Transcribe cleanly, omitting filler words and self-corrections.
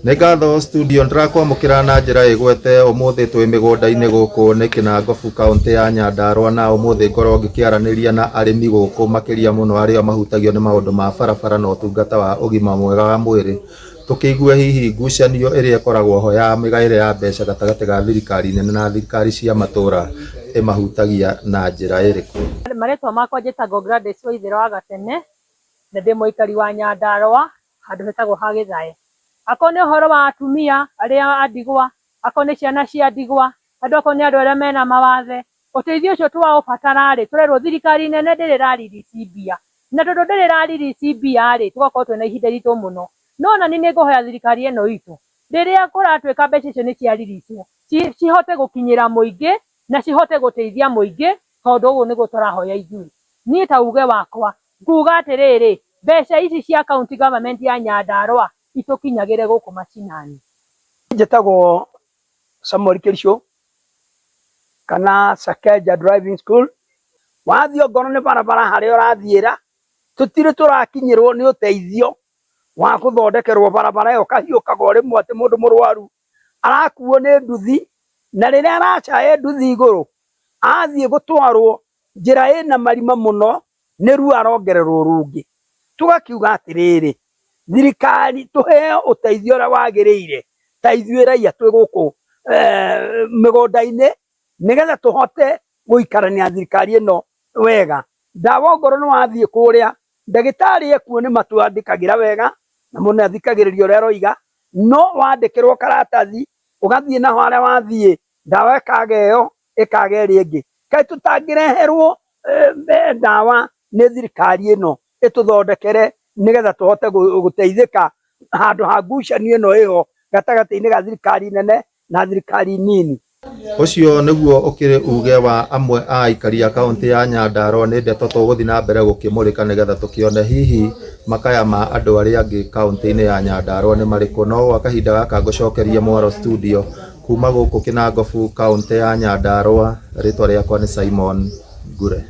Ngatho studio ndirakwamukira na njira igwete umuthi twi migunda-ini guku ni Kinangofu kaunti ya Nyandarua na umuthi ngoro ngikiaraniria na arimi guku makiria muno aria mahutagio ni maundu ma barabara na utungata wa ugima mwega wa mwiri tukiigua hihi ngucanio iria ikoragwo ho ya migaire ya mbeca gatagati ga thirikari nene na thirikari cia matura imahutagia na njira iriku. Maretwa makwa njĩtagwo Gladys Waithera wa Gatene na ndĩ mũikari wa Nyandarua handũ hetagwo ha Gĩthae. Akorwo nĩ ũhoro wa atumia arĩa a ndigwa, akorwo nĩ ciana cia ndigwa, akorwo nĩ andũ arĩa mena mawathe, ũteithio ũcio tũraũbatara-rĩ, tũrerwo thirikari nene ndĩrĩ ĩraririci mbia, na tondũ ndĩrĩ ĩraririci mbia-rĩ tũgakorwo twĩna ihinda iritũ mũno. No na niĩ nĩngũhoya thirikari ĩno itũ rĩrĩa kũratuĩka mbeca icio nĩ ciariricwo cihote gũkinyĩra mũingĩ na cihote gũteithia mũingĩ, tondũ ũguo nĩguo tũrahoya ithuĩ. Niĩ ta uge wakwa nguga atĩrĩrĩ, mbeca ici cia county government ya Nyandarua itukinyagire guku macinani. Njĩtagwo Samuel Kirisho kana Sakeja driving school. Wathii ongorwo nĩ barabara harĩa ũrathiĩra tũtirĩ tũrakinyĩrwo nĩ ũteithio wa gũthondekerwo barabara ĩyo, kahiũkaga o rĩmwe atĩ mũndũ mũrwaru arakuo nĩ nduthi, na rĩrĩa aracaya nduthi igũrũ athiĩ gũtwarwo njĩra ĩna marima mũno nĩruo arongererwo rũngĩ. Tugakiuga atĩrĩrĩ, thirikari tuheo ũteithio ũrĩa wagĩrĩire ta ithuĩ raia twĩ gũkũ mĩgũnda-inĩ nĩgetha tũhote gũikarania thirikari ĩno wega. Ndawa ongorwo nĩ wathiĩ kũrĩa ndagĩtarĩ ekuo nĩ matwandĩkagĩra wega na mũndũ athikagĩrĩria ũrĩa aroiga, no wandĩkĩrwo karatathi ũgathiĩ naho harĩa wathiĩ ndawa ĩkaga ĩyo ĩkaga ĩrĩa ĩngĩ. Kaĩ tũtangĩreherwo ndawa nĩ thirikari ĩno ĩtũthondekere nĩgetha tũhote gũteithĩka handũ ha ngucanio ĩno ĩho gatagatĩ-inĩ ga thirikari nene na thirikari nini. Ucio niguo ukiri uge wa amwe a aikari a kaunti ya Nyandarua ni ndeto tũgũthiĩ na mbere gũkĩmũrĩka nĩgetha tũkĩone hihi makaya ma andũ arĩa angĩ kaunti-inĩ ya Nyandarua nĩ marĩkũ. No gwa kahinda gaka ngũcokeria Mwaro studio kuma gũkũ Kinangofu kaunti ya Nyandarua. Rĩtwa rĩakwa nĩ Simon Ngure.